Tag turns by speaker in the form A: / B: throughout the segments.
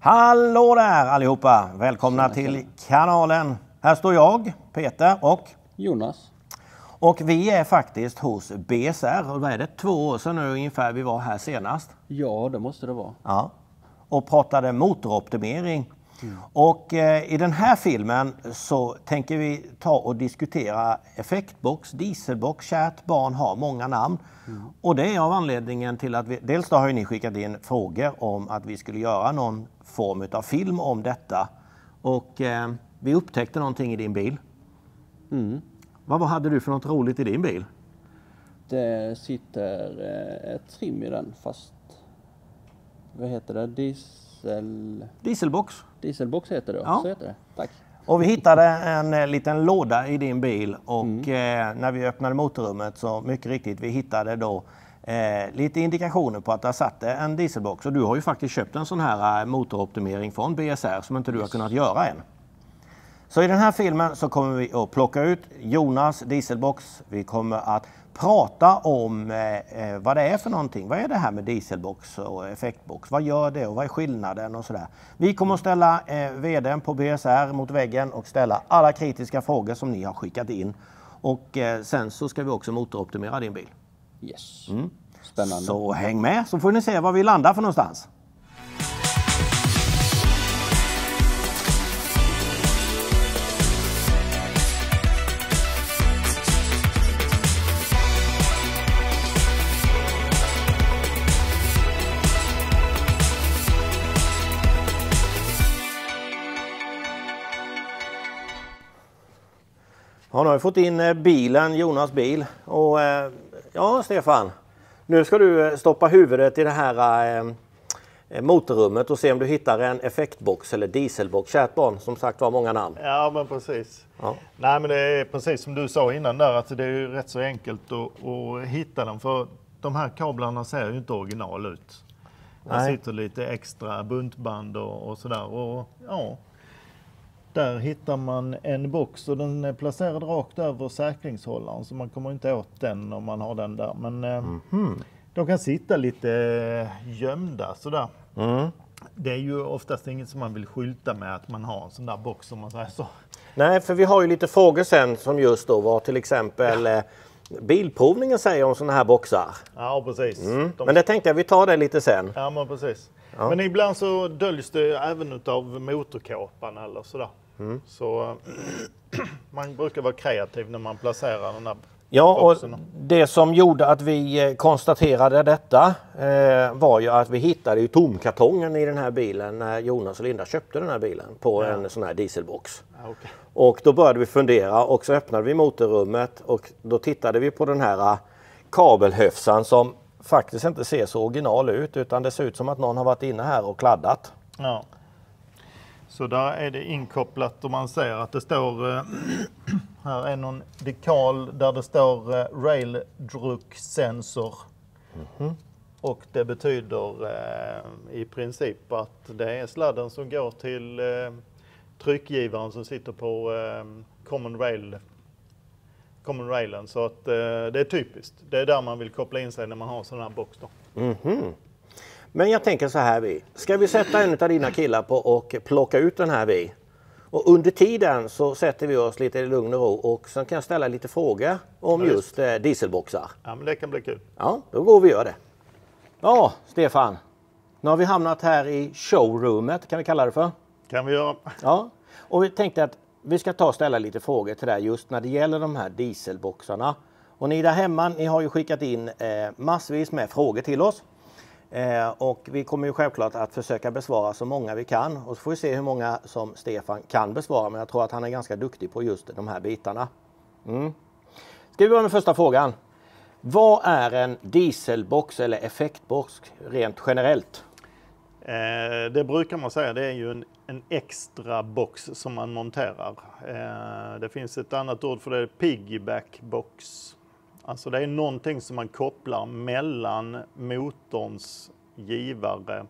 A: Hallå där allihopa! Välkomna till kanalen. Här står jag, Peter och
B: Jonas.
A: Och vi är faktiskt hos BSR. Och vad är det? 2 år sedan nu ungefär vi var här senast.
B: Ja, det måste det vara.
A: Ja. Och pratade motoroptimering. Och i den här filmen så tänker vi ta och diskutera effektbox, dieselbox, kärt barn har många namn. Och det är av anledningen till att dels då har ju ni skickat in frågor om att vi skulle göra någon form av film om detta. Och vi upptäckte någonting i din bil. Vad hade du för något roligt i din bil?
B: Det sitter ett trim i den, fast vad heter det?
A: Dieselbox.
B: Dieselbox heter det,
A: ja.
B: Så heter det. Tack.
A: Och vi hittade en liten låda i din bil och när vi öppnade motorrummet så mycket riktigt vi hittade då lite indikationer på att det satt en dieselbox. Och du har ju faktiskt köpt en sån här motoroptimering från BSR som inte du har kunnat göra än. Så i den här filmen så kommer vi att plocka ut Jonas dieselbox. Vi kommer att prata om vad det är för någonting. Vad är det här med dieselbox och effektbox? Vad gör det och vad är skillnaden och sådär. Vi kommer att ställa vdn på BSR mot väggen och ställa alla kritiska frågor som ni har skickat in. Och sen så ska vi också motoroptimera din bil.
B: Yes. Spännande.
A: Så häng med så får ni se var vi landar för någonstans. Ja, nu har vi fått in bilen, Jonas bil. Och ja, Stefan. Nu ska du stoppa huvudet i det här motorrummet och se om du hittar en effektbox eller dieselbox. Kärt barn, som sagt var många namn.
C: Ja, men precis.
A: Ja.
C: Nej, men det är precis som du sa innan där, att det är ju rätt så enkelt att hitta dem. För de här kablarna ser ju inte original ut. Där sitter lite extra buntband och sådär. Och ja, där hittar man en box och den är placerad rakt över säkringshållaren. Så man kommer inte åt den om man har den där. Men de kan sitta lite gömda sådär. Det är ju oftast inget som man vill skylta med att man har en sån där box om man säger så.
A: Nej, för vi har ju lite frågor sen som just då var till exempel bilprovningen säger om såna här boxar.
C: Ja, precis.
A: Men det tänkte jag vi tar det lite sen.
C: Ja, men precis.
A: Ja.
C: Men ibland så döljs det även utav motorkåpan eller sådär. Så man brukar vara kreativ när man placerar den där boxen. Och
A: det som gjorde att vi konstaterade detta var ju att vi hittade ju tomkartongen i den här bilen när Jonas och Linda köpte den här bilen på en sån här dieselbox.
C: Ja, okay.
A: Och då började vi fundera och så öppnade vi motorrummet och då tittade vi på den här kabelhöfsan som faktiskt inte ser så original ut utan det ser ut som att någon har varit inne här och kladdat.
C: Ja. Så där är det inkopplat och man ser att det står här är någon dekal där det står rail druck sensor. Och det betyder i princip att det är sladden som går till tryckgivaren som sitter på common railen. Så att det är typiskt. Det är där man vill koppla in sig när man har sån här box då.
A: Men jag tänker så här ska vi sätta en av dina killar på och plocka ut den här Och under tiden så sätter vi oss lite i lugn och ro och sen kan jag ställa lite frågor om just dieselboxar.
C: Ja, men det kan bli kul.
A: Ja, då går vi och gör det. Ja, Stefan. Nu har vi hamnat här i showroomet, kan vi kalla det för.
C: Kan vi göra.
A: Ja, och vi tänkte att vi ska ta och ställa lite frågor till dig just när det gäller de här dieselboxarna. Och ni där hemma, ni har ju skickat in massvis med frågor till oss. Och vi kommer ju självklart att försöka besvara så många vi kan. Och så får vi se hur många som Stefan kan besvara. Men jag tror att han är ganska duktig på just de här bitarna. Ska vi börja med första frågan. Vad är en dieselbox eller effektbox rent generellt?
C: Det brukar man säga, det är ju en extra box som man monterar. Det finns ett annat ord för det, piggyback-box. Alltså det är någonting som man kopplar mellan motorns givare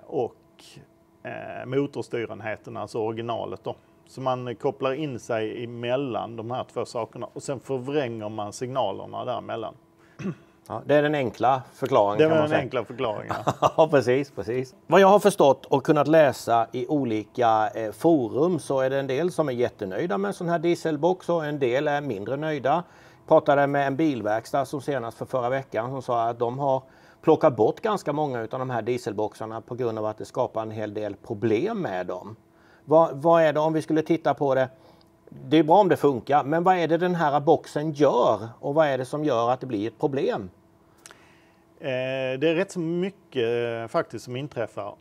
C: och motorstyrenheten, alltså originalet då. Så man kopplar in sig emellan de här två sakerna och sen förvränger man signalerna däremellan.
A: Ja, det är den enkla förklaringen.
C: Det
A: kan
C: var
A: man
C: den
A: säga.
C: enkla förklaringen.
A: Ja, precis. Vad jag har förstått och kunnat läsa i olika forum så är det en del som är jättenöjda med en sån här dieselbox och en del är mindre nöjda. Jag pratade med en bilverkstad som senast för förra veckan som sa att de har plockat bort ganska många av de här dieselboxarna på grund av att det skapar en hel del problem med dem. Vad är det om vi skulle titta på det? Det är bra om det funkar, men vad är det den här boxen gör och vad är det som gör att det blir ett problem?
C: Det är rätt så mycket faktiskt som inträffar.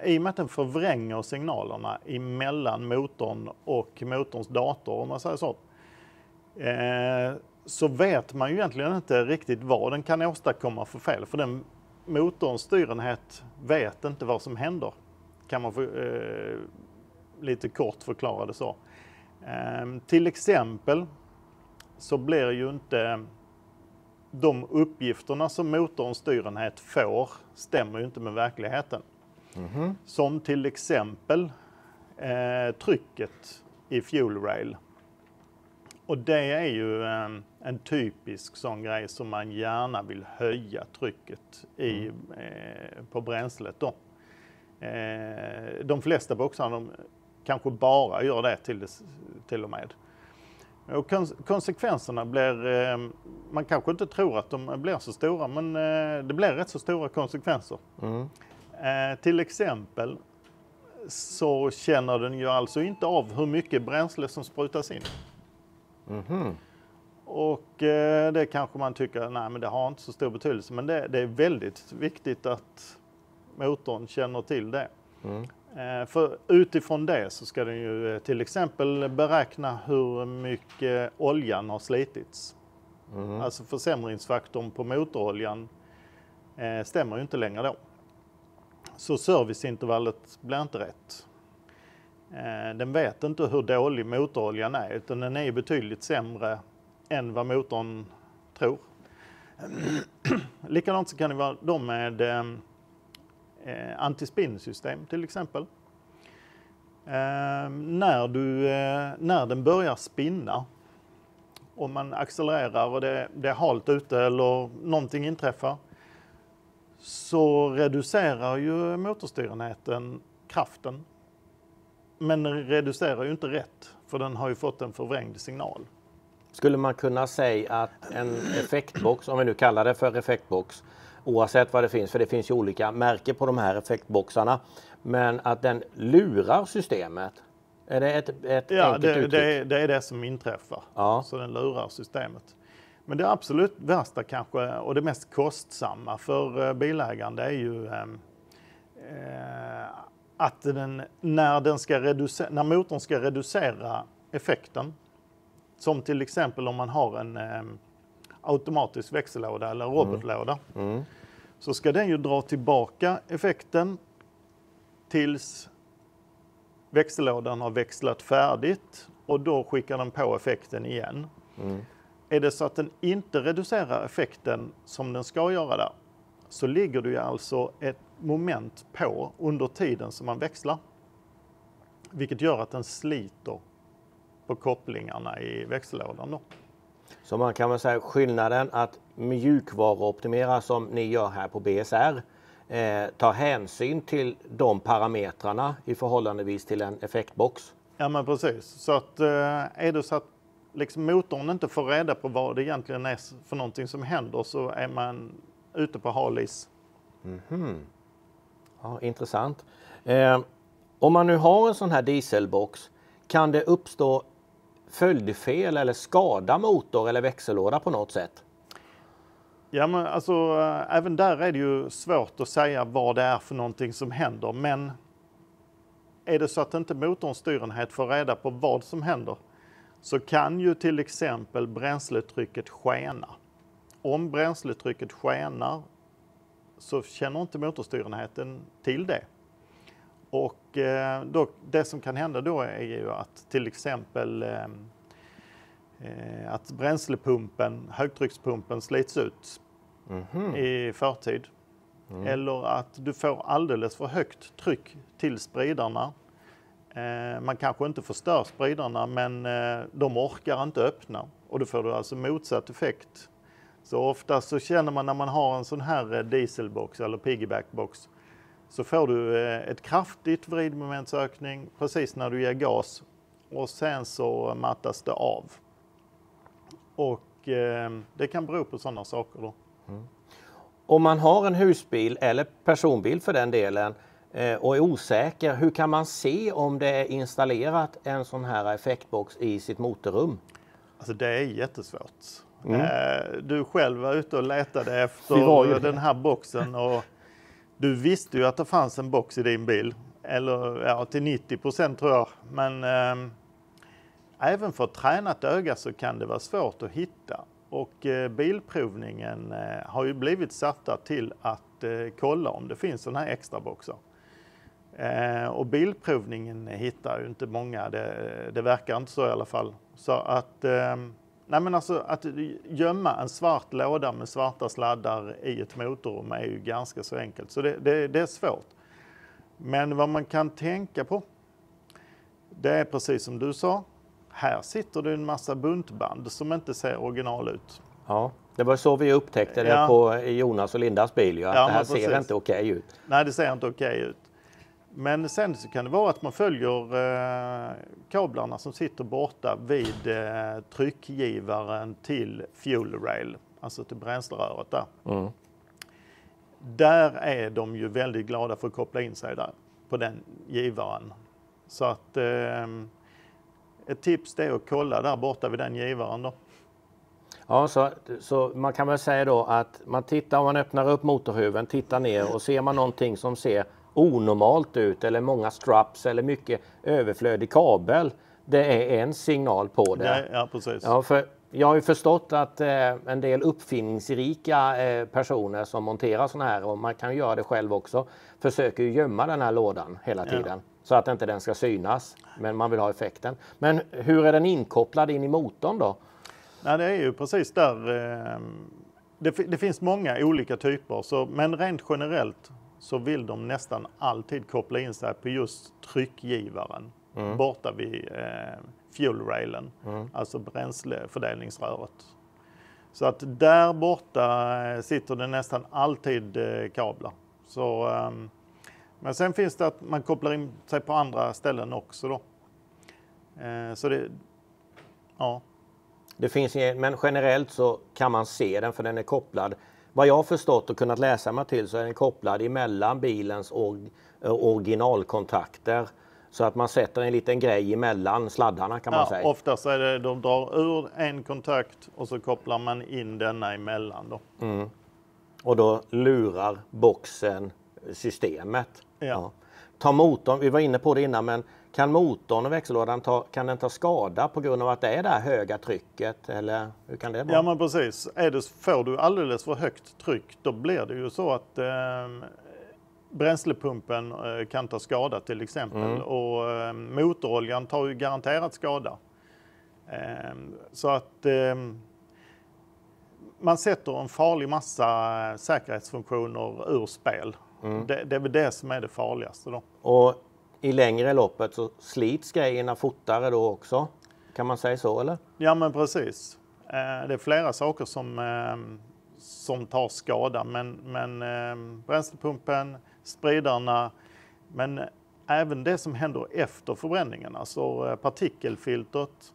C: I och med att den förvränger signalerna emellan motorn och motorns dator, om man säger så. Så vet man ju egentligen inte riktigt vad den kan åstadkomma för fel. För den motorns styrenhet vet inte vad som händer. Kan man lite kort förklara det så. Till exempel så blir ju inte de uppgifterna som motorns styrenhet får stämmer ju inte med verkligheten. Som till exempel trycket i fuel rail. Och det är ju en typisk sån grej som man gärna vill höja trycket på bränslet då. De flesta boxarna kanske bara gör det till och med. Och konsekvenserna blir, man kanske inte tror att de blir så stora, men det blir rätt så stora konsekvenser. Till exempel så känner den ju alltså inte av hur mycket bränsle som sprutas in. Och det kanske man tycker, nej men det har inte så stor betydelse, men det är väldigt viktigt att motorn känner till det. För utifrån det så ska den ju till exempel beräkna hur mycket oljan har slitits. Alltså försämringsfaktorn på motoroljan stämmer ju inte längre då. Så serviceintervallet blir inte rätt. Den vet inte hur dålig motoroljan är, utan den är betydligt sämre än vad motorn tror. Likadant så kan det vara de med antispinnsystem till exempel. När den börjar spinna, om man accelererar och det är halt ute eller någonting inträffar, så reducerar ju motorstyrenheten kraften. Men den reducerar ju inte rätt, för den har ju fått en förvrängd signal.
A: Skulle man kunna säga att en effektbox, om vi nu kallar det för effektbox, oavsett vad det finns, för det finns ju olika märken på de här effektboxarna, men att den lurar systemet? Är det ett enkelt uttryck?
C: Det är det som inträffar.
A: Ja.
C: Så den lurar systemet. Men det absolut värsta kanske, och det mest kostsamma för bilägaren, det är ju att när motorn ska reducera effekten, som till exempel om man har en automatisk växellåda eller robotlåda, så ska den ju dra tillbaka effekten tills växellådan har växlat färdigt, och då skickar den på effekten igen. Är det så att den inte reducerar effekten som den ska göra där, så ligger det ju alltså ett moment på under tiden som man växlar. Vilket gör att den sliter på kopplingarna i växellådan då.
A: Så man kan väl säga skillnaden att mjukvaruoptimera som ni gör här på BSR tar hänsyn till de parametrarna i förhållandevis till en effektbox.
C: Ja men precis. Så att är det så att liksom motorn inte får reda på vad det egentligen är för någonting som händer, så är man ute på hal is.
A: Ja, intressant. Om man nu har en sån här dieselbox, kan det uppstå följdfel eller skada motor eller växellåda på något sätt?
C: Ja men alltså även där är det ju svårt att säga vad det är för någonting som händer, men är det så att inte motorns styrenhet får reda på vad som händer, så kan ju till exempel bränsletrycket skena. Om bränsletrycket skenar så känner inte motorstyrenheten till det. Och då, det som kan hända då är ju att till exempel att bränslepumpen, högtryckspumpen, slits ut i förtid. Eller att du får alldeles för högt tryck till spridarna. Man kanske inte förstör spridarna, men de orkar inte öppna. Och då får du alltså motsatt effekt. Så ofta så känner man när man har en sån här dieselbox eller piggybackbox, så får du ett kraftigt vridmomentsökning precis när du ger gas och sen så mattas det av. Och det kan bero på sådana saker då.
A: Om man har en husbil eller personbil för den delen och är osäker, hur kan man se om det är installerat en sån här effektbox i sitt motorrum?
C: Alltså det är jättesvårt. Du själv var ute och letade efter den här boxen och du visste ju att det fanns en box i din bil. Eller till 90% tror jag. Men även för ett tränat öga så kan det vara svårt att hitta. Och bilprovningen har ju blivit satta till att kolla om det finns sådana här extra boxar. Och bilprovningen hittar ju inte många, det verkar inte så i alla fall. Så att, att gömma en svart låda med svarta sladdar i ett motorrum är ju ganska så enkelt. Så det är svårt. Men vad man kan tänka på, det är precis som du sa. Här sitter det en massa buntband som inte ser original ut.
A: Ja, det var så vi upptäckte det på Jonas och Lindas bil. Att det här ser inte okej ut.
C: Nej, det ser inte okej ut. Men sen så kan det vara att man följer kablarna som sitter borta vid tryckgivaren till fuel rail, alltså till bränsleröret där. Där är de ju väldigt glada för att koppla in sig där på den givaren. Så att ett tips är att kolla där borta vid den givaren då.
A: Ja, så man kan väl säga då att man tittar, om man öppnar upp motorhuven, tittar ner och ser man någonting som ser onormalt ut eller många straps eller mycket överflödig kabel, det är en signal på det.
C: Ja, precis.
A: Ja, för jag har ju förstått att en del uppfinningsrika personer som monterar sådana här, och man kan göra det själv också, försöker ju gömma den här lådan hela tiden. Så att inte den ska synas, men man vill ha effekten. Men hur är den inkopplad in i motorn då?
C: Nej, det är ju precis där. Det finns många olika typer, men rent generellt så vill de nästan alltid koppla in sig på just tryckgivaren borta vid fuel railen, alltså bränslefördelningsröret. Så att där borta sitter det nästan alltid kablar. Så, men sen finns det att man kopplar in sig på andra ställen också då. Så det, ja.
A: Det finns, men generellt så kan man se den för den är kopplad. Vad jag har förstått och kunnat läsa mig till så är den kopplad emellan bilens originalkontakter. Så att man sätter en liten grej emellan sladdarna kan man säga.
C: Ofta så är det, de drar ur en kontakt och så kopplar man in denna emellan då.
A: Och då lurar boxen systemet.
C: Ja.
A: Ta motorn, vi var inne på det innan, men kan motorn och växellådan kan den ta skada på grund av att det är det här höga trycket? Eller hur kan det vara?
C: Ja, men precis. Får du alldeles för högt tryck, då blir det ju så att bränslepumpen kan ta skada till exempel. Och motoroljan tar ju garanterat skada. Så att man sätter en farlig massa säkerhetsfunktioner ur spel. Det är väl det som är det farligaste då.
A: Och i längre loppet så slits grejerna fortare då också? Kan man säga så eller?
C: Ja, men precis. Det är flera saker som tar skada, men bränslepumpen, spridarna, men även det som händer efter förbränningen, alltså partikelfiltret.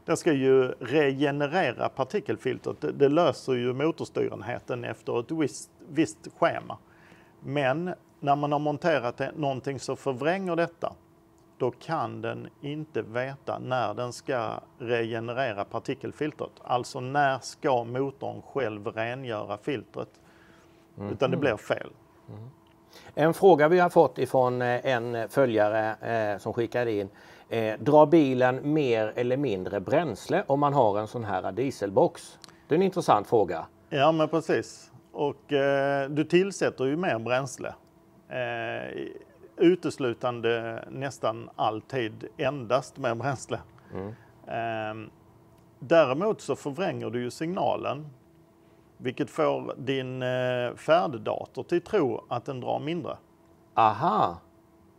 C: Det ska ju regenerera partikelfiltret. Det löser ju motorstyrenheten efter ett visst schema. Men när man har monterat någonting som förvränger detta, då kan den inte veta när den ska regenerera partikelfiltret. Alltså när ska motorn själv rengöra filtret. Utan det blir fel.
A: En fråga vi har fått ifrån en följare som skickade in. Drar bilen mer eller mindre bränsle om man har en sån här dieselbox? Det är en intressant fråga.
C: Ja, men precis. Och du tillsätter ju mer bränsle. Uteslutande nästan alltid endast med bränsle. Däremot så förvränger du ju signalen, vilket får din färddator till tro att den drar mindre.
A: Aha,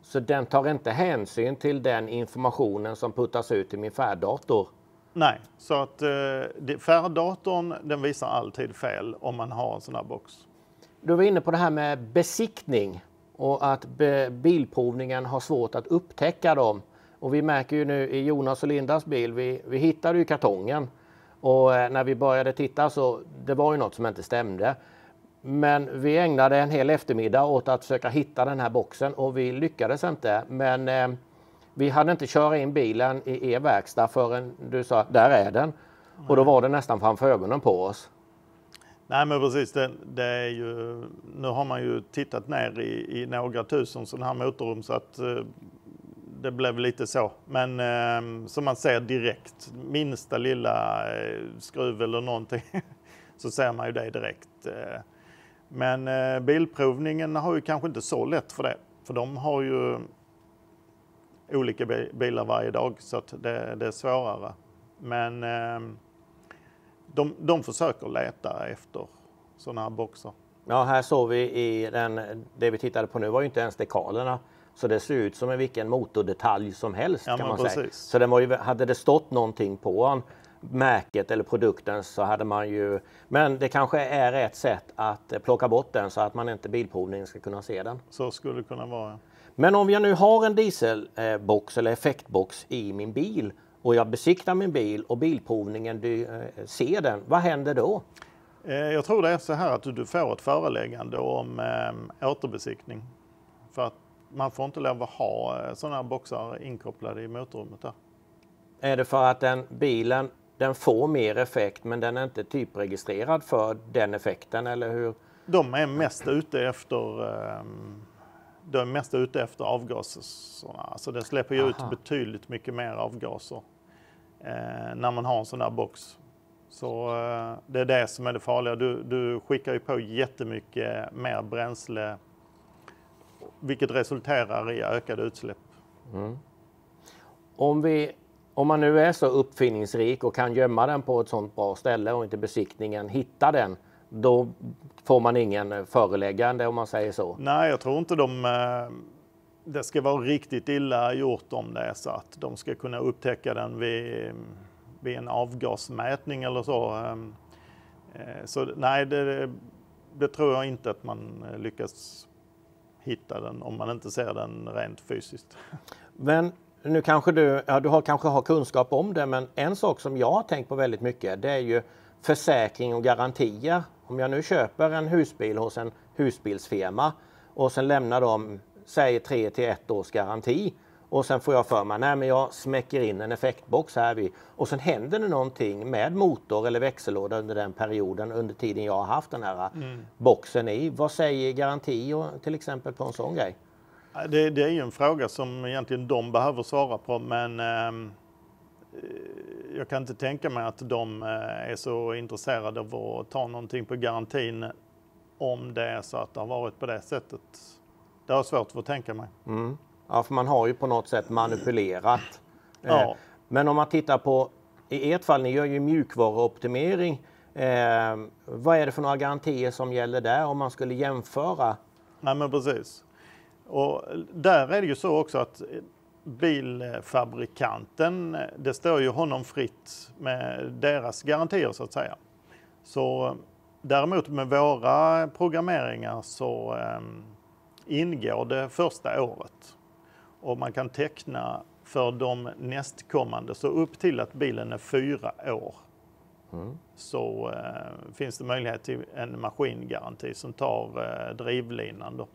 A: så den tar inte hänsyn till den informationen som puttas ut i min färddator?
C: Nej, så att färddatorn den visar alltid fel om man har en sån här box.
A: Du var inne på det här med besiktning och att bilprovningen har svårt att upptäcka dem. Och vi märker ju nu i Jonas och Lindas bil, vi hittade ju kartongen. Och när vi började titta så det var ju något som inte stämde. Men vi ägnade en hel eftermiddag åt att försöka hitta den här boxen och vi lyckades inte. Men vi hade inte köra in bilen i er verkstad förrän du sa där är den. Och då var det nästan framför ögonen på oss.
C: Nej men precis, det är ju, nu har man ju tittat ner i några tusen sådana här motorrum så att det blev lite så. Men som man ser direkt, minsta lilla skruv eller någonting så ser man ju det direkt. Men bilprovningen har ju kanske inte så lätt för det. För de har ju olika bilar varje dag så att det är svårare. Men de försöker leta efter sådana här boxar.
A: Ja, här såg vi i det vi tittade på nu var ju inte ens dekalerna. Så det ser ut som en vilken motordetalj som helst kan man säga. Så den var ju, hade det stått någonting på märket eller produkten så hade man ju... Men det kanske är ett sätt att plocka bort den så att man inte bilprovningen ska kunna se den.
C: Så skulle det kunna vara.
A: Men om jag nu har en dieselbox eller effektbox i min bil och jag besiktar min bil och bilprovningen ser den, vad händer då?
C: Jag tror det är så här att du får ett föreläggande om återbesiktning. För att man får inte lov att ha sådana här boxar inkopplade i motorrummet där.
A: Är det för att bilen den får mer effekt men den är inte typregistrerad för den effekten eller hur?
C: De är mest ute efter avgaserna. Alltså det släpper ju ut betydligt mycket mer avgaser när man har en sån här box. Så det är det som är det farliga. Du skickar ju på jättemycket mer bränsle vilket resulterar i ökade utsläpp.
A: Mm. Om man nu är så uppfinningsrik och kan gömma den på ett sånt bra ställe och inte besiktningen hittar den, då får man ingen föreläggande om man säger så.
C: Nej, jag tror inte det ska vara riktigt illa gjort om det är så att de ska kunna upptäcka den vid en avgasmätning eller så. Så nej, det tror jag inte att man lyckas hitta den om man inte ser den rent fysiskt.
A: Men nu kanske du kanske har kunskap om det, men en sak som jag har tänkt på väldigt mycket det är ju försäkring och garantier. Om jag nu köper en husbil hos en husbilsfirma och sen lämnar de, säg 3 till 1 års garanti och sen får jag för mig, nej men jag smäcker in en effektbox här och sen händer det någonting med motor eller växellåda under den perioden, under tiden jag har haft den här boxen i. Vad säger garanti till exempel på en sån grej?
C: Det är ju en fråga som egentligen de behöver svara på, men jag kan inte tänka mig att de är så intresserade av att ta någonting på garantin om det är så att det har varit på det sättet. Det har svårt att tänka mig.
A: Mm. Ja, för man har ju på något sätt manipulerat.
C: Ja.
A: Men om man tittar på, i ert fall, ni gör ju mjukvaruoptimering. Vad är det för några garantier som gäller där om man skulle jämföra?
C: Nej men precis. Och där är det ju så också att bilfabrikanten, det står ju honom fritt med deras garantier så att säga. Så däremot med våra programmeringar så ingår det första året. Och man kan teckna för de nästkommande, så upp till att bilen är 4 år. Så finns det möjlighet till en maskingaranti som tar drivlinan då.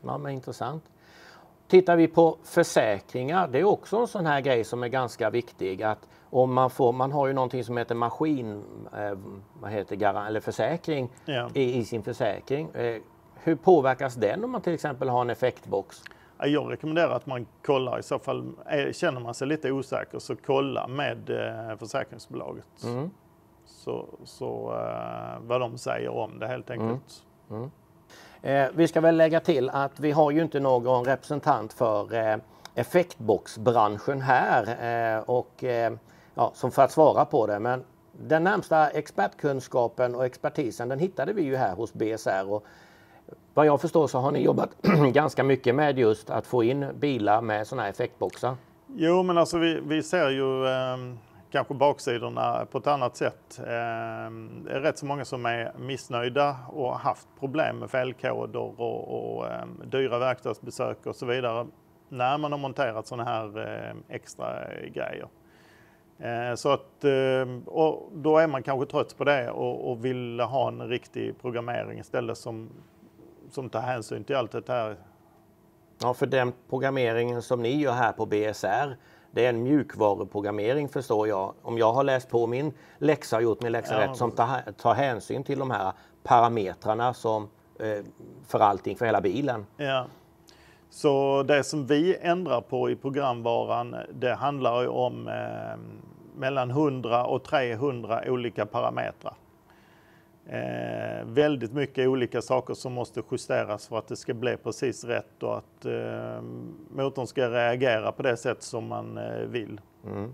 A: Ja, men intressant. Tittar vi på försäkringar, det är också en sån här grej som är ganska viktig. Att om man har ju någonting som heter eller försäkring i sin försäkring. Hur påverkas den om man till exempel har en effektbox?
C: Jag rekommenderar att man kollar, i så fall känner man sig lite osäker så kolla med försäkringsbolaget. Så vad de säger om det helt enkelt.
A: Vi ska väl lägga till att vi har ju inte någon representant för effektboxbranschen här som för att svara på det. Men den närmsta expertkunskapen och expertisen den hittade vi ju här hos BSR. Och vad jag förstår så har ni jobbat ganska mycket med just att få in bilar med sådana här effektboxar.
C: Jo, men alltså vi ser ju kanske baksidorna på ett annat sätt. Det är rätt så många som är missnöjda och har haft problem med felkoder och dyra verkstadsbesök och så vidare när man har monterat sådana här extra grejer. Så att, och då är man kanske trött på det och vill ha en riktig programmering istället som tar hänsyn till allt det här.
A: Ja, för den programmeringen som ni gör här på BSR, det är en mjukvaruprogrammering förstår jag. Om jag har läst på min läxa och gjort min läxa rätt som tar hänsyn till de här parametrarna som för allting, för hela bilen.
C: Ja. Så det som vi ändrar på i programvaran, det handlar ju om mellan 100 och 300 olika parametrar. Väldigt mycket olika saker som måste justeras för att det ska bli precis rätt och att motorn ska reagera på det sätt som man vill.
A: Mm.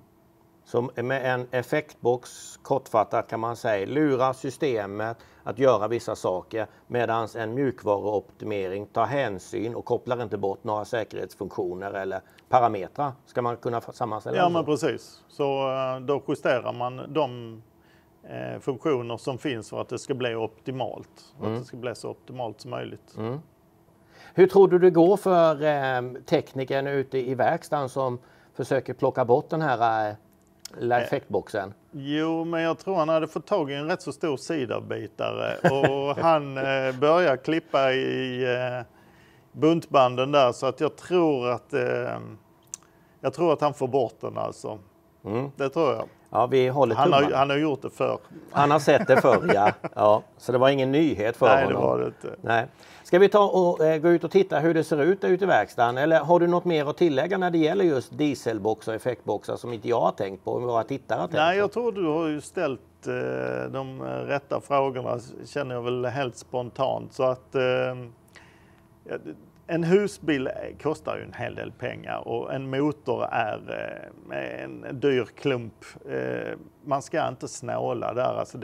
A: Så med en effektbox, kortfattat kan man säga, lurar systemet att göra vissa saker medan en mjukvaruoptimering tar hänsyn och kopplar inte bort några säkerhetsfunktioner eller parametrar. Ska man kunna sammanställa?
C: Ja, men precis. Så då justerar man de funktioner som finns för att det ska bli optimalt. Att det ska bli så optimalt som möjligt.
A: Mm. Hur tror du det går för teknikern ute i verkstaden som försöker plocka bort den här effektboxen?
C: Jo, men jag tror han hade fått tag i en rätt så stor sidarbitare och han börjar klippa i buntbanden där så att jag tror att han får bort den alltså. Det tror jag.
A: Ja, vi håller tummarna.
C: Han har gjort det förr.
A: Han har sett det förr, ja. Så det var ingen nyhet för honom.
C: Nej, det var det inte.
A: Nej. Ska vi ta och gå ut och titta hur det ser ut där ute i verkstaden? Eller har du något mer att tillägga när det gäller just dieselboxar och effektboxar som inte jag har tänkt på, våra tittare har tänkt på?
C: Nej, jag tror du har ju ställt de rätta frågorna, känner jag väl helt spontant. Så att en husbil kostar ju en hel del pengar och en motor är en dyr klump. Man ska inte snåla där, alltså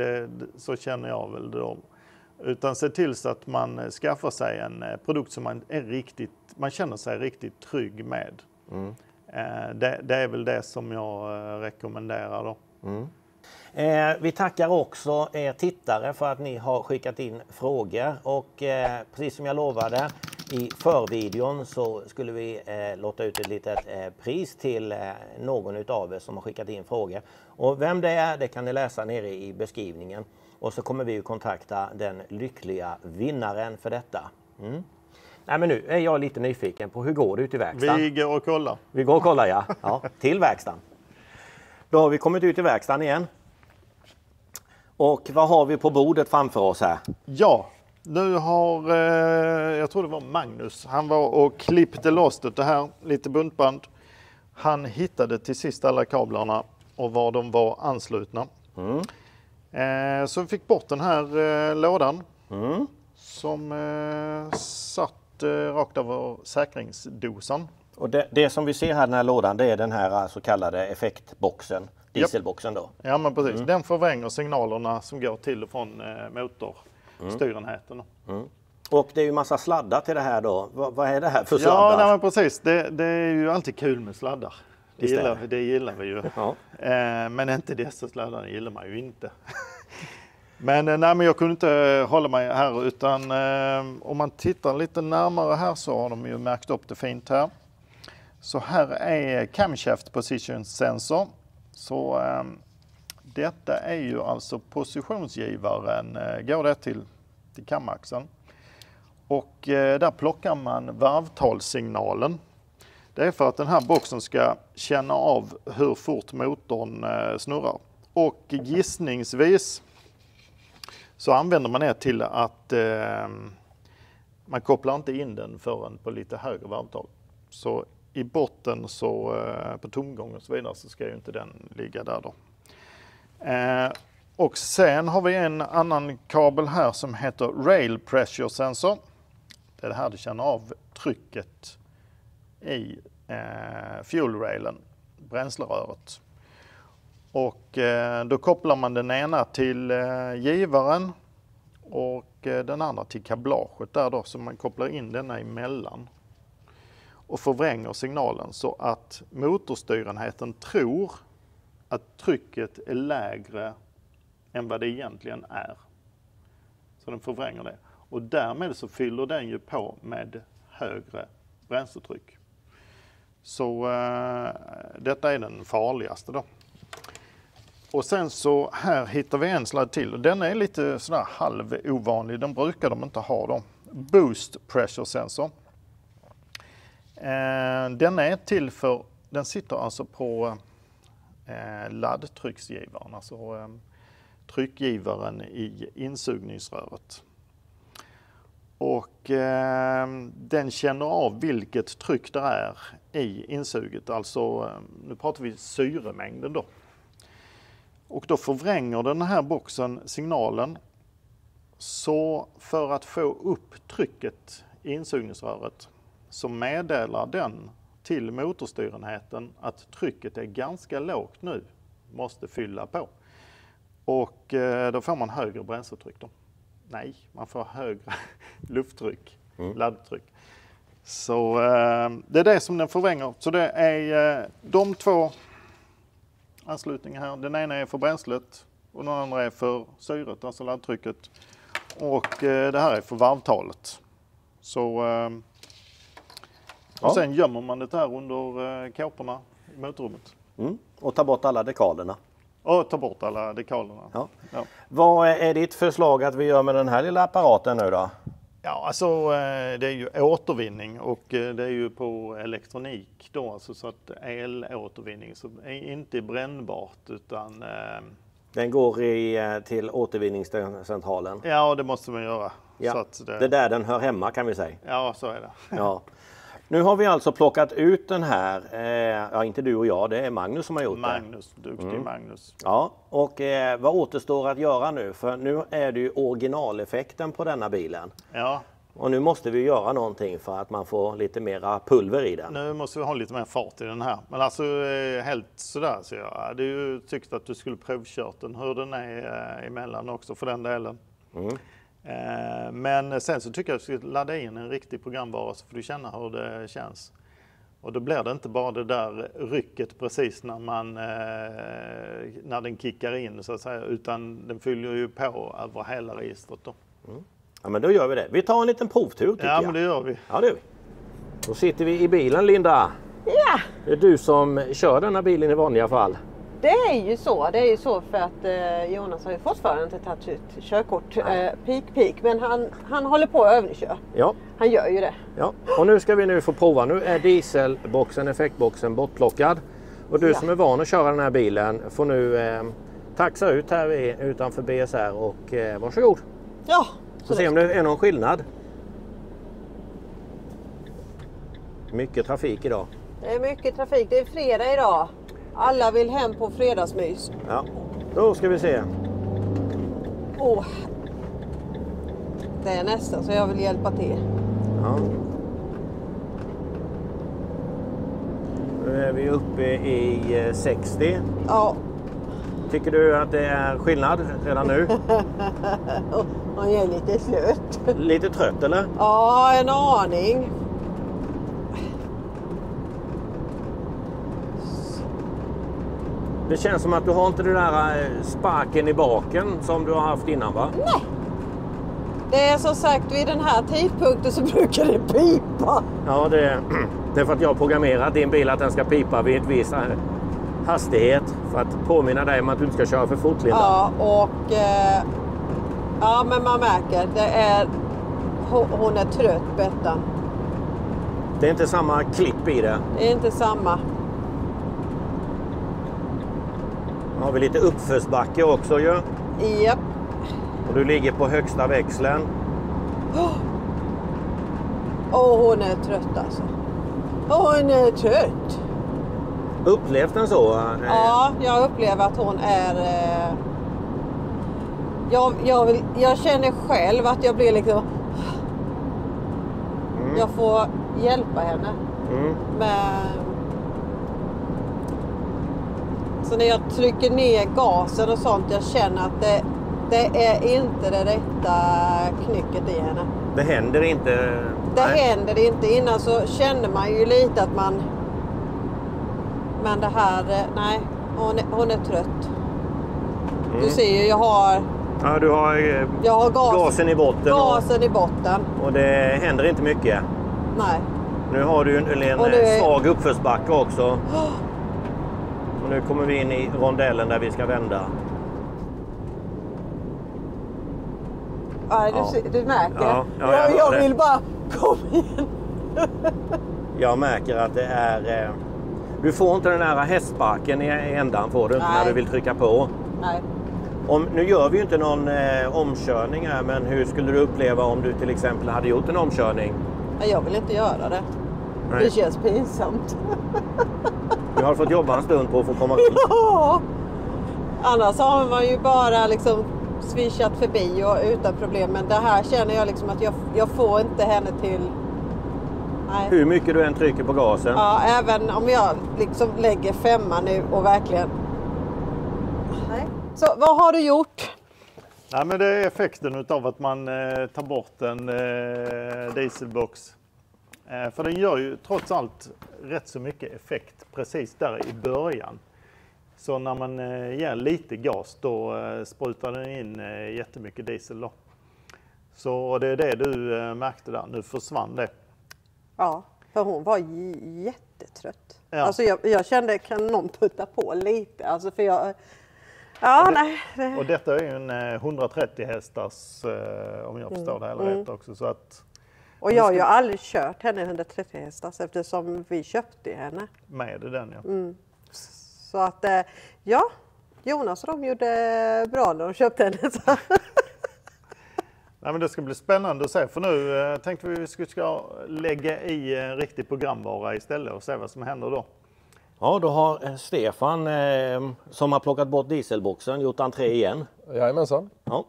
C: så känner jag väl då. Utan se till så att man skaffar sig en produkt som man känner sig riktigt trygg med. Det är väl det som jag rekommenderar då.
A: Vi tackar också er tittare för att ni har skickat in frågor och precis som jag lovade i förvideon så skulle vi låta ut ett litet pris till någon utav er som har skickat in frågor. Och vem det är, det kan ni läsa nere i beskrivningen. Och så kommer vi att kontakta den lyckliga vinnaren för detta. Nej, men nu är jag lite nyfiken på hur går det ut i verkstaden?
C: Vi går och kollar.
A: Vi går och kollar, ja. Till verkstaden. Då har vi kommit ut i verkstaden igen. Och vad har vi på bordet framför oss här?
C: Ja, nu har, jag tror det var Magnus, han var och klippte loss det här, lite buntband. Han hittade till sist alla kablarna och var de var anslutna. Så vi fick bort den här lådan som satt rakt över säkringsdosan.
A: Och det som vi ser här, den här lådan, det är den här så kallade effektboxen, dieselboxen då?
C: Ja, men precis. Den förvränger signalerna som går till och från motorstyrenheten.
A: Och det är ju massa sladdar till det här då. Vad är det här för sladdar?
C: Ja, nej, men precis. Det är ju alltid kul med sladdar. Det gillar vi ju.
A: Ja.
C: Men inte dessa sladdar gillar man ju inte. Men jag kunde inte hålla mig här utan om man tittar lite närmare här så har de ju märkt upp det fint här. Så här är camshaft position sensor. Så detta är ju alltså positionsgivaren, går det till kamaxeln. Och där plockar man varvtalssignalen. Det är för att den här boxen ska känna av hur fort motorn snurrar. Och gissningsvis så använder man det till att man kopplar inte in den förrän på lite högre varvtal. Så i botten så på tomgång och så vidare så ska ju inte den ligga där då. Och sen har vi en annan kabel här som heter Rail Pressure Sensor. Det är det här det känner av trycket i fuel railen, bränsleröret. Och då kopplar man den ena till givaren och den andra till kablaget där då, så man kopplar in denna emellan. och förvränger signalen så att motorstyrenheten tror att trycket är lägre än vad det egentligen är. Så den förvränger det. Och därmed så fyller den ju på med högre bränsletryck. Så detta är den farligaste då. Och sen så här hittar vi en sladd till. Och den är lite sådär halvovanlig. Den brukar de inte ha då. Boost pressure sensor. Den är till för, den sitter alltså på laddtrycksgivaren. Alltså tryckgivaren i insugningsröret. Och den känner av vilket tryck det är i insuget. Alltså nu pratar vi syremängden då. Och då förvränger den här boxen signalen. Så för att få upp trycket i insugningsröret så meddelar den till motorstyrenheten att trycket är ganska lågt nu. Måste fylla på. Och då får man högre bränsletryck då. Nej, man får högre lufttryck, laddtryck. Så det är det som den förvränger. Så det är de två anslutningar här. Den ena är för bränslet och den andra är för syret, alltså laddtrycket. Och det här är för varvtalet. Så och sen gömmer man det här under kåporna i motorrummet.
A: Och ta bort alla dekalerna.
C: Och ta bort alla dekalerna.
A: Ja. Vad är ditt förslag att vi gör med den här lilla apparaten nu då?
C: Ja, alltså det är ju återvinning och det är ju på elektronik då, alltså så att elåtervinning så är inte brännbart utan...
A: Den går till återvinningscentralen.
C: Ja, det måste man göra.
A: Ja.
C: Så att
A: det är där den hör hemma kan vi säga.
C: Ja, så är det.
A: Ja. Nu har vi alltså plockat ut den här, ja inte du och jag, det är Magnus som har gjort
C: Magnus, duktig Magnus.
A: Ja, och vad återstår att göra nu? För nu är det ju originaleffekten på denna bilen.
C: Ja.
A: Och nu måste vi göra någonting för att man får lite mera pulver i den.
C: Nu måste vi ha lite mer fart i den här. Men alltså helt sådär så jag hade ju tyckt att du skulle provkört den, hur den är emellan också för den delen. Men sen så tycker jag att du ska ladda in en riktig programvara så får du känna hur det känns. Och då blir det inte bara det där rycket precis när den kickar in så att säga, utan den fyller ju på över hela registret då.
A: Ja men då gör vi det. Vi tar en liten provtur tycker jag.
C: Ja men det gör vi.
A: Ja det gör vi. Då sitter vi i bilen Linda.
D: Ja.
A: Det är du som kör denna bilen i vanliga fall.
D: Det är ju så för att Jonas har ju fortfarande inte tagit ut körkort peak. Men han håller på att övningsköra.
A: Ja.
D: Han gör ju det.
A: Ja, och nu ska vi nu få prova. Nu är dieselboxen, effektboxen bortplockad. Och du som är van att köra den här bilen får nu taxa ut här utanför BSR och varsågod.
D: Ja.
A: Så se om det är någon skillnad. Mycket trafik idag.
D: Det är mycket trafik. Det är fredag idag. Alla vill hem på fredagsmys.
A: Ja, då ska vi se.
D: Det är nästan så jag vill hjälpa till.
A: Ja. Nu är vi uppe i 60.
D: Ja.
A: Tycker du att det är skillnad redan nu?
D: Han är lite slut.
A: Lite trött eller?
D: Ja, en aning.
A: Det känns som att du har inte den där sparken i baken som du har haft innan va?
D: Nej. Det är som sagt vid den här tidpunkten så brukar det pipa.
A: Ja, det är för att jag har programmerat din bil att den ska pipa vid ett viss hastighet. För att påminna dig om att du inte ska köra för fort Linda.
D: Ja, och ja men man märker. Hon är trött Bettan.
A: Det är inte samma klipp i det.
D: Det är inte samma.
A: Nu har vi lite uppförsbacke också ju.
D: Japp.
A: Och du ligger på högsta växeln.
D: Hon är trött alltså. Hon är trött.
A: Upplevs den så?
D: Ja, jag upplever att hon är... Jag känner själv att jag blir liksom... Jag får hjälpa henne. Men... Så när jag trycker ner gasen och sånt, jag känner att det Det är inte det rätta knycket i henne.
A: Det händer inte?
D: Det händer inte. Innan så kände man ju lite att man... Men det här, nej, hon är trött. Du ser ju, jag har
A: gasen i botten.
D: Gasen i botten.
A: Och det händer inte mycket.
D: Nej.
A: Nu har du en svag uppförsbacke också. Och nu kommer vi in i rondellen där vi ska vända.
D: Ja, du märker.
A: Ja,
D: jag vill bara komma igen.
A: Jag märker att det är... Du får inte den här hästbacken i ändan, får du inte när du vill trycka på.
D: Nej.
A: Nu gör vi ju inte någon omkörning här, men hur skulle du uppleva om du till exempel hade gjort en omkörning?
D: Jag vill inte göra det.
A: Nej.
D: Det känns pinsamt.
A: Du har fått jobba en stund på att få komma runt.
D: Ja! Annars har man ju bara liksom swishat förbi och utan problem. Men det här känner jag liksom att jag får inte henne till... Nej.
A: Hur mycket du än trycker på gasen.
D: Ja, även om jag liksom lägger 5 nu och verkligen... Nej. Så vad har du gjort?
C: Nej, men det är effekten av att man tar bort en dieselbox. För den gör ju trots allt rätt så mycket effekt precis där i början. Så när man ger lite gas då sprutar den in jättemycket diesel då. Så det är det du märkte där, nu försvann det.
D: Ja, för hon var jättetrött.
C: Ja.
D: Alltså jag kände, kan någon putta på lite? Alltså för jag... Ja, nej.
C: Och detta är ju en 130 hästars, om jag förstår det här rätt också. Så att,
D: och jag har ju aldrig kört henne 130 hästars eftersom vi köpte henne.
C: Med den, ja.
D: Så att, ja, Jonas och de gjorde bra när de köpte henne.
C: Nej, men det ska bli spännande att se, för nu tänkte vi ska lägga i en riktig programvara istället och se vad som händer då.
A: Ja, då har Stefan som har plockat bort dieselboxen gjort entré igen.
E: Jajamensan.
A: Ja.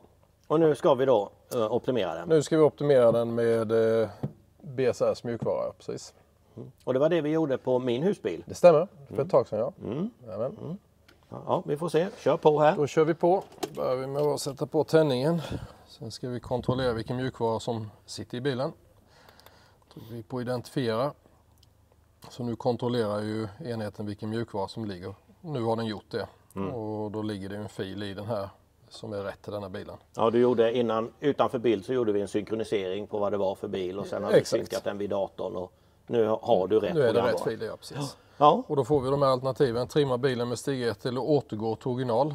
A: Och nu ska vi då optimera den.
E: Nu ska vi optimera den med BSRs mjukvara, precis.
A: Och det var det vi gjorde på min husbil.
E: Det stämmer, för ett tag sedan ja.
A: Ja, vi får se. Kör på här.
E: Då kör vi på. Börjar vi med att sätta på tändningen. Sen ska vi kontrollera vilken mjukvara som sitter i bilen. Trycker vi på identifiera. Så nu kontrollerar ju enheten vilken mjukvara som ligger. Nu har den gjort det. Och då ligger det en fil i den här som är rätt till den här bilen.
A: Ja, du gjorde innan, utanför bild så gjorde vi en synkronisering på vad det var för bil och sen har vi synkat den vid datorn och nu har du rätt.
E: Nu är det rätt fil, ja precis.
A: Ja.
E: Och då får vi de här alternativen. Trimma bilen med steg 1 eller återgå till original.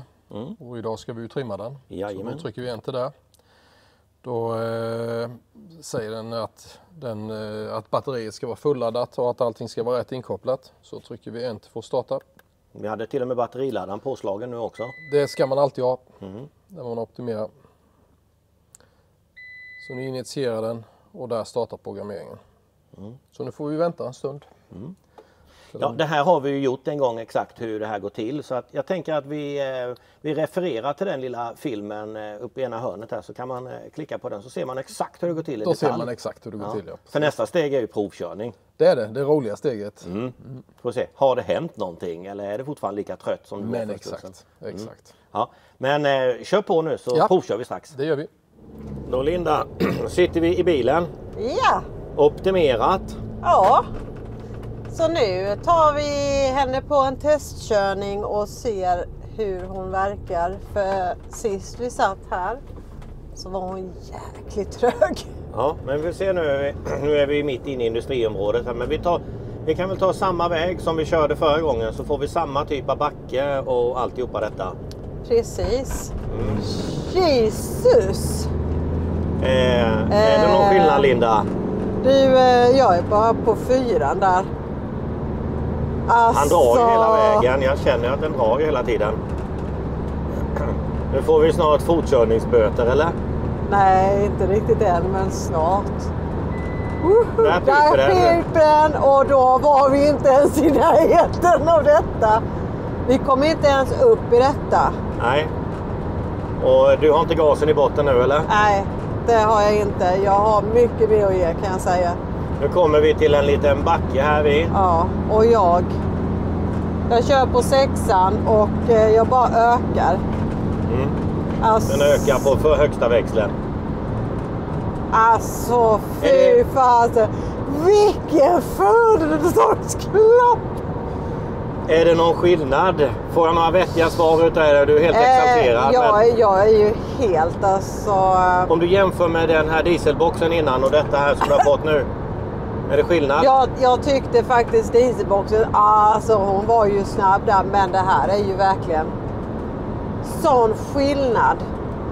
E: Och idag ska vi ju trimma den.
A: Jajamän.
E: Så då trycker vi enter där. Då säger den att batteriet ska vara fulladdat och att allting ska vara rätt inkopplat. Så trycker vi enter för att starta.
A: Vi hade till och med batteriladdaren påslagen nu också.
E: Det ska man alltid ha när man optimerar. Så nu initierar den och där startar programmeringen. Så nu får vi vänta en stund.
A: Ja, det här har vi ju gjort en gång exakt hur det här går till. Så att jag tänker att vi refererar till den lilla filmen uppe i ena hörnet här. Så kan man klicka på den så ser man exakt hur det går till i
E: Då
A: detalj.
E: ser man exakt hur det går till. Ja.
A: För nästa steg är ju provkörning.
E: Det är det roliga steget.
A: Får se, har det hänt någonting eller är det fortfarande lika trött som du var
E: Men
A: först?
E: exakt.
A: Ja. Men kör på nu så provkör vi strax.
E: Det gör vi.
A: Då Linda, sitter vi i bilen.
D: Ja.
A: Optimerat.
D: Ja. Så nu tar vi henne på en testkörning och ser hur hon verkar. För sist vi satt här så var hon jäkligt trög.
A: Ja, men vi ser nu är vi mitt inne i industriområdet här, men vi kan väl ta samma väg som vi körde förra gången så får vi samma typ av backe och alltihopa detta.
D: Precis. Jesus!
A: Är det någon skillnad Linda?
D: Du, jag är bara på 4 där. Alltså...
A: Han drar ju hela vägen, jag känner att den drar ju hela tiden. Nu får vi snart fortkörningsböter eller?
D: Nej, inte riktigt än, men snart.
A: Där
D: piper den och då var vi inte ens i närheten av detta. Vi kom inte ens upp i detta.
A: Nej. Och du har inte gasen i botten nu eller?
D: Nej, det har jag inte. Jag har mycket mer att ge kan jag säga.
A: Nu kommer vi till en liten backe här vid.
D: Ja, och jag kör på 6:an och jag bara ökar. Alltså,
A: Den ökar på för högsta växeln.
D: alltså fy fasen. Vilken födelsedagsklapp!
A: Är det någon skillnad? Får jag några vettiga svar utav det? Du är helt exalterad.
D: Jag är ju helt alltså...
A: Om du jämför med den här dieselboxen innan och detta här som du har fått nu. Är det skillnad?
D: Jag tyckte faktiskt dieselboxen, alltså hon var ju snabb där, men det här är ju verkligen sån skillnad.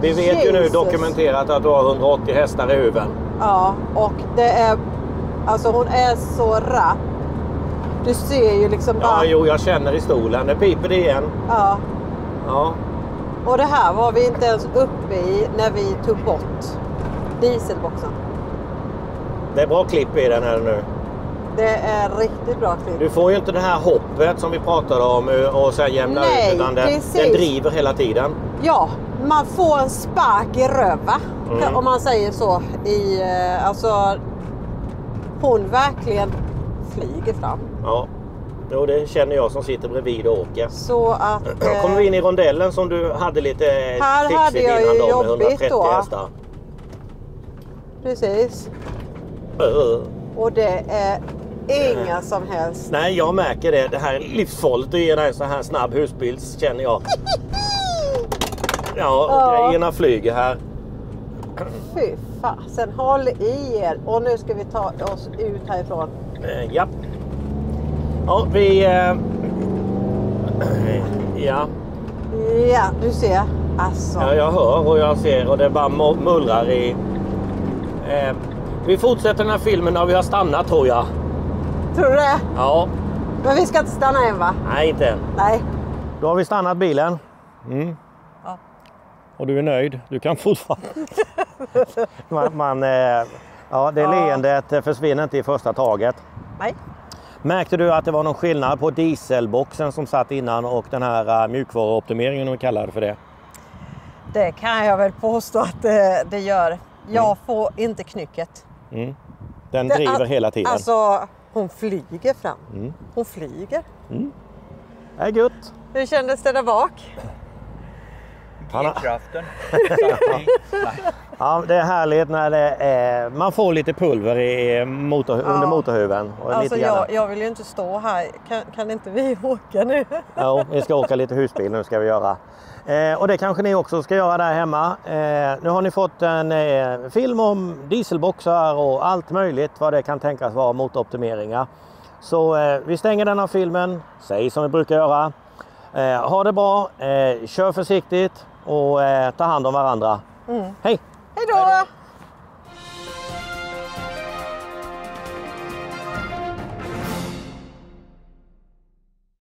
A: Vi vet ju nu dokumenterat att du har 180 hästar i huven.
D: Ja, och det är, alltså hon är så rapp. Du ser ju liksom bara...
A: Ja, jo, jag känner i stolen. Det piper det igen.
D: Ja.
A: Ja.
D: Och det här var vi inte ens uppe i när vi tog bort dieselboxen.
A: Det är bra klipp i den här nu.
D: Det är riktigt bra klipp.
A: Du får ju inte det här hoppet som vi pratade om och sen jämna ut, utan den driver hela tiden.
D: Ja, man får en spark i röva, om man säger så. Alltså, hon verkligen flyger fram.
A: Ja, jo, det känner jag som sitter bredvid och åker.
D: Så att...
A: Kommer vi in i rondellen som du hade lite
D: här
A: fixigt
D: hade jag
A: innan
D: ju
A: då med
D: jobbigt
A: 130
D: då.
A: hästar.
D: Precis. Och det är inga som helst.
A: Nej, jag märker det. Det här är livsfarligt att ge dig en så här snabb husbil, känner jag. Ja, och grejerna flyger här.
D: Fy fasen, håll i er. Och nu ska vi ta oss ut härifrån.
A: Ja. Ja, vi... ja.
D: Ja, du ser. Alltså.
A: Ja, jag hör och jag ser och det bara mullrar i... vi fortsätter den här filmen när vi har stannat, tror jag.
D: Tror du det?
A: Ja.
D: Men vi ska inte stanna än, va?
A: Nej, inte än.
D: Nej.
A: Då har vi stannat bilen.
D: Ja.
A: Och du är nöjd. Du kan fortfarande... ja, det leendet försvinner inte i första taget.
D: Nej.
A: Märkte du att det var någon skillnad på dieselboxen som satt innan och den här mjukvaruoptimeringen, om vi kallar det för det?
D: Det kan jag väl påstå att det gör. Jag får inte knycket.
A: Den driver hela tiden.
D: Alltså, hon flyger fram. Hon flyger.
A: Det är gött.
D: Hur kändes det där bak?
F: G-kraften.
A: Ja, det är härligt när det är, man får lite pulver i under motorhuven. Och
D: Alltså
A: lite
D: jag vill ju inte stå här. Kan inte vi åka nu?
A: Ja, vi ska åka lite husbil nu, ska vi göra. Och det kanske ni också ska göra där hemma. Nu har ni fått en film om dieselboxar och allt möjligt vad det kan tänkas vara motoroptimeringar. Så vi stänger den här filmen, säg som vi brukar göra. Ha det bra, kör försiktigt och ta hand om varandra. Hej!
D: Hej då!